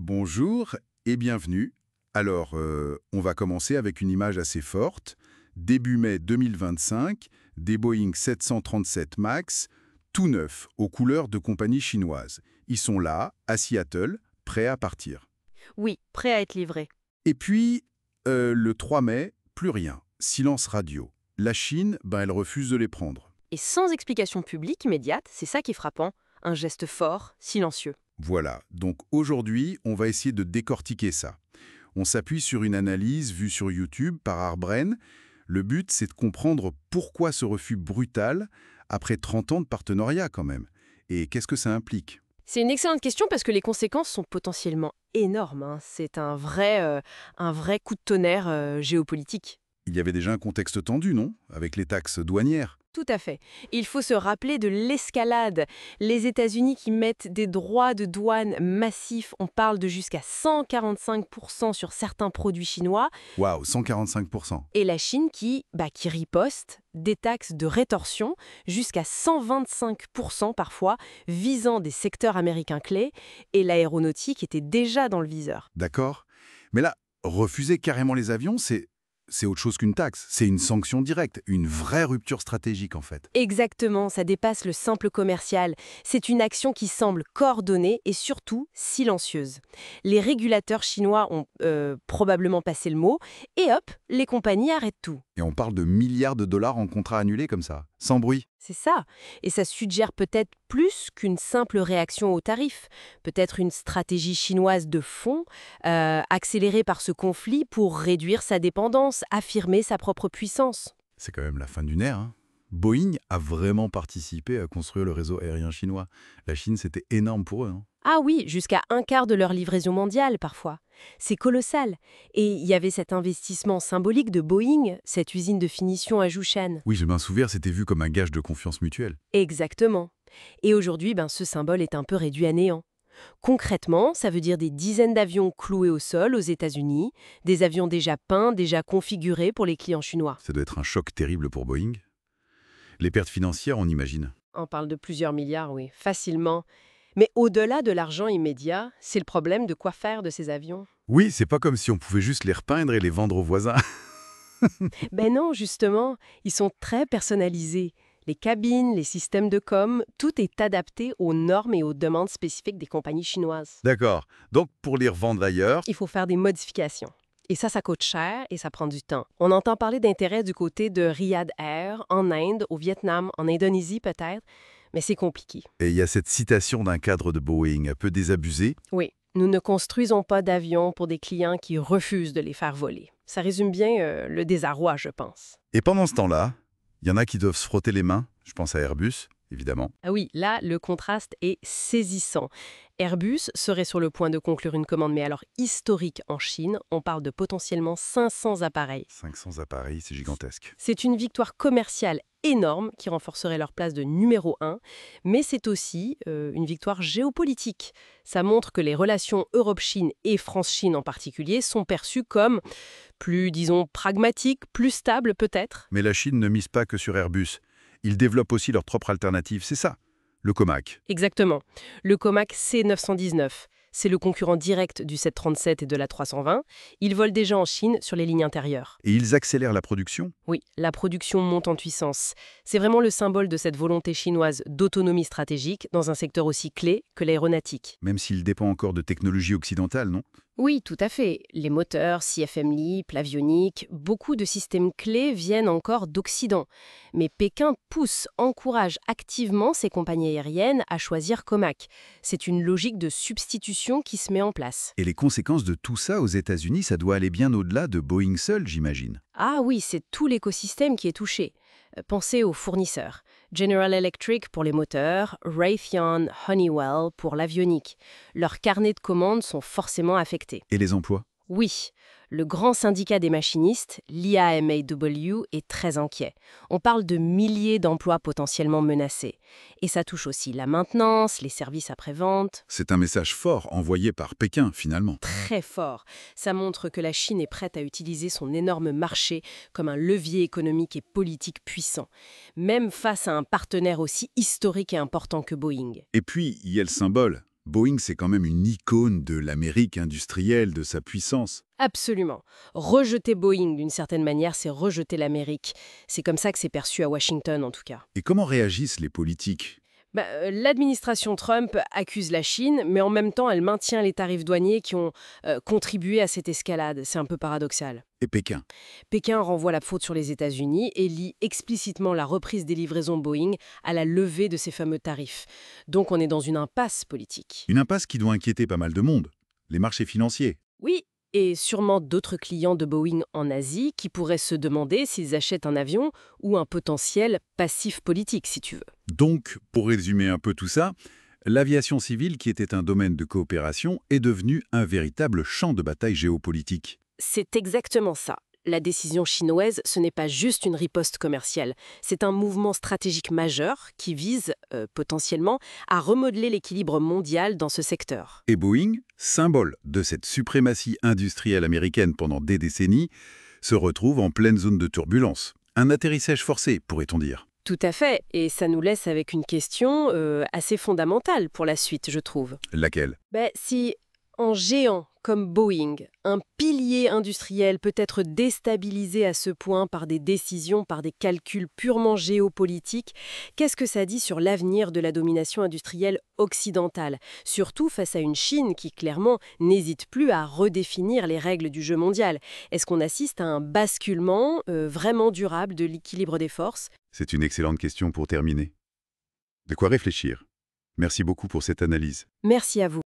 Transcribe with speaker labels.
Speaker 1: Bonjour et bienvenue. Alors, on va commencer avec une image assez forte. Début mai 2025, des Boeing 737 MAX, tout neufs, aux couleurs de compagnies chinoises. Ils sont là, à Seattle, prêts à partir.
Speaker 2: Oui, prêt à être livré.
Speaker 1: Et puis, le 3 mai, plus rien. Silence radio. La Chine, elle refuse de les prendre.
Speaker 2: Et sans explication publique immédiate, c'est ça qui est frappant. Un geste fort, silencieux.
Speaker 1: Voilà, donc aujourd'hui, on va essayer de décortiquer ça. On s'appuie sur une analyse vue sur YouTube par Arbren. Le but, c'est de comprendre pourquoi ce refus brutal, après 30 ans de partenariat quand même. Et qu'est-ce que ça implique?
Speaker 2: C'est une excellente question parce que les conséquences sont potentiellement énormes, hein. C'est un vrai coup de tonnerre géopolitique.
Speaker 1: Il y avait déjà un contexte tendu, non? Avec les taxes douanières.
Speaker 2: Tout à fait. Il faut se rappeler de l'escalade. Les États-Unis qui mettent des droits de douane massifs, on parle de jusqu'à 145% sur certains produits chinois,
Speaker 1: Waouh, 145%.
Speaker 2: et la Chine qui riposte des taxes de rétorsion jusqu'à 125% parfois, visant des secteurs américains clés, et l'aéronautique était déjà dans le viseur.
Speaker 1: D'accord. Mais là, refuser carrément les avions, c'est autre chose qu'une taxe. C'est une sanction directe, une vraie rupture stratégique en fait.
Speaker 2: Exactement, ça dépasse le simple commercial. C'est une action qui semble coordonnée et surtout silencieuse. Les régulateurs chinois ont probablement passé le mot, et hop, les compagnies arrêtent tout.
Speaker 1: Et on parle de milliards de dollars en contrats annulés comme ça, sans bruit.
Speaker 2: C'est ça. Et ça suggère peut-être plus qu'une simple réaction aux tarifs. Peut-être une stratégie chinoise de fond, accélérée par ce conflit pour réduire sa dépendance, affirmer sa propre puissance.
Speaker 1: C'est quand même la fin d'une ère, hein. Boeing a vraiment participé à construire le réseau aérien chinois. La Chine, c'était énorme pour eux, hein.
Speaker 2: Ah oui, jusqu'à un quart de leur livraison mondiale parfois. C'est colossal. Et il y avait cet investissement symbolique de Boeing, cette usine de finition à Jushan.
Speaker 1: Oui, je m'en souviens, c'était vu comme un gage de confiance mutuelle.
Speaker 2: Exactement. Et aujourd'hui, ce symbole est un peu réduit à néant. Concrètement, ça veut dire des dizaines d'avions cloués au sol aux États-Unis, des avions déjà peints, déjà configurés pour les clients chinois.
Speaker 1: Ça doit être un choc terrible pour Boeing. Les pertes financières, on imagine.
Speaker 2: On parle de plusieurs milliards, oui, facilement. Mais au-delà de l'argent immédiat, c'est le problème de quoi faire de ces avions.
Speaker 1: Oui, c'est pas comme si on pouvait juste les repeindre et les vendre aux voisins.
Speaker 2: Ben non, justement, ils sont très personnalisés. Les cabines, les systèmes de com, tout est adapté aux normes et aux demandes spécifiques des compagnies chinoises.
Speaker 1: D'accord. Donc, pour les revendre ailleurs,
Speaker 2: Il faut faire des modifications. Et ça coûte cher et ça prend du temps. On entend parler d'intérêt du côté de Riyadh Air, en Inde, au Vietnam, en Indonésie peut-être, mais c'est compliqué.
Speaker 1: et il y a cette citation d'un cadre de Boeing un peu désabusé.
Speaker 2: Oui, nous ne construisons pas d'avions pour des clients qui refusent de les faire voler. Ça résume bien le désarroi, je pense.
Speaker 1: Et pendant ce temps-là, il y en a qui doivent se frotter les mains. Je pense à Airbus, évidemment.
Speaker 2: Ah oui, là, le contraste est saisissant. Airbus serait sur le point de conclure une commande, mais alors historique en Chine. On parle de potentiellement 500 appareils.
Speaker 1: 500 appareils, c'est gigantesque.
Speaker 2: C'est une victoire commerciale énorme qui renforcerait leur place de numéro 1, mais c'est aussi une victoire géopolitique. Ça montre que les relations Europe-Chine et France-Chine en particulier sont perçues comme plus, disons, pragmatiques, plus stables peut-être.
Speaker 1: Mais la Chine ne mise pas que sur Airbus. Ils développent aussi leur propre alternative, c'est ça, le Comac.
Speaker 2: Exactement. Le Comac C919, c'est le concurrent direct du 737 et de la 320. Il vole déjà en Chine sur les lignes intérieures.
Speaker 1: Et ils accélèrent la production.
Speaker 2: Oui, la production monte en puissance. C'est vraiment le symbole de cette volonté chinoise d'autonomie stratégique dans un secteur aussi clé que l'aéronautique.
Speaker 1: Même s'il dépend encore de technologies occidentales, non?
Speaker 2: Oui, tout à fait. Les moteurs, CFM LEAP, l'avionique, beaucoup de systèmes clés viennent encore d'Occident. Mais Pékin pousse, encourage activement ces compagnies aériennes à choisir Comac. C'est une logique de substitution qui se met en place.
Speaker 1: Et les conséquences de tout ça aux États-Unis, ça doit aller bien au-delà de Boeing seul, j'imagine.
Speaker 2: Ah oui, c'est tout l'écosystème qui est touché. Pensez aux fournisseurs. General Electric pour les moteurs, Raytheon, Honeywell pour l'avionique. Leurs carnets de commandes sont forcément affectés.
Speaker 1: Et les emplois?
Speaker 2: Oui, le grand syndicat des machinistes, l'IAMAW, est très inquiet. On parle de milliers d'emplois potentiellement menacés. Et ça touche aussi la maintenance, les services après-vente.
Speaker 1: C'est un message fort envoyé par Pékin, finalement.
Speaker 2: Très fort. Ça montre que la Chine est prête à utiliser son énorme marché comme un levier économique et politique puissant, même face à un partenaire aussi historique et important que Boeing.
Speaker 1: Et puis, il y a le symbole, Boeing, c'est quand même une icône de l'Amérique industrielle, de sa puissance.
Speaker 2: Absolument. Rejeter Boeing, d'une certaine manière, c'est rejeter l'Amérique. C'est comme ça que c'est perçu à Washington, en tout cas.
Speaker 1: Et comment réagissent les politiques?
Speaker 2: L'administration Trump accuse la Chine, mais en même temps, elle maintient les tarifs douaniers qui ont contribué à cette escalade. C'est un peu paradoxal.
Speaker 1: Et Pékin?
Speaker 2: Pékin renvoie la faute sur les États-Unis et lie explicitement la reprise des livraisons Boeing à la levée de ces fameux tarifs. Donc on est dans une impasse politique.
Speaker 1: Une impasse qui doit inquiéter pas mal de monde. Les marchés financiers.
Speaker 2: Oui, et sûrement d'autres clients de Boeing en Asie qui pourraient se demander s'ils achètent un avion ou un potentiel passif politique, si tu veux.
Speaker 1: Donc, pour résumer un peu tout ça, l'aviation civile, qui était un domaine de coopération, est devenue un véritable champ de bataille géopolitique.
Speaker 2: C'est exactement ça. La décision chinoise, ce n'est pas juste une riposte commerciale. C'est un mouvement stratégique majeur qui vise, potentiellement, à remodeler l'équilibre mondial dans ce secteur.
Speaker 1: Et Boeing, symbole de cette suprématie industrielle américaine pendant des décennies, se retrouve en pleine zone de turbulence. Un atterrissage forcé, pourrait-on dire.
Speaker 2: Tout à fait, et ça nous laisse avec une question assez fondamentale pour la suite, je trouve.
Speaker 1: Laquelle?
Speaker 2: Si un géant comme Boeing, un pilier industriel peut être déstabilisé à ce point par des décisions, par des calculs purement géopolitiques, qu'est-ce que ça dit sur l'avenir de la domination industrielle occidentale, surtout face à une Chine qui, clairement, n'hésite plus à redéfinir les règles du jeu mondial? Est-ce qu'on assiste à un basculement vraiment durable de l'équilibre des forces?
Speaker 1: C'est une excellente question pour terminer. De quoi réfléchir. Merci beaucoup pour cette analyse.
Speaker 2: Merci à vous.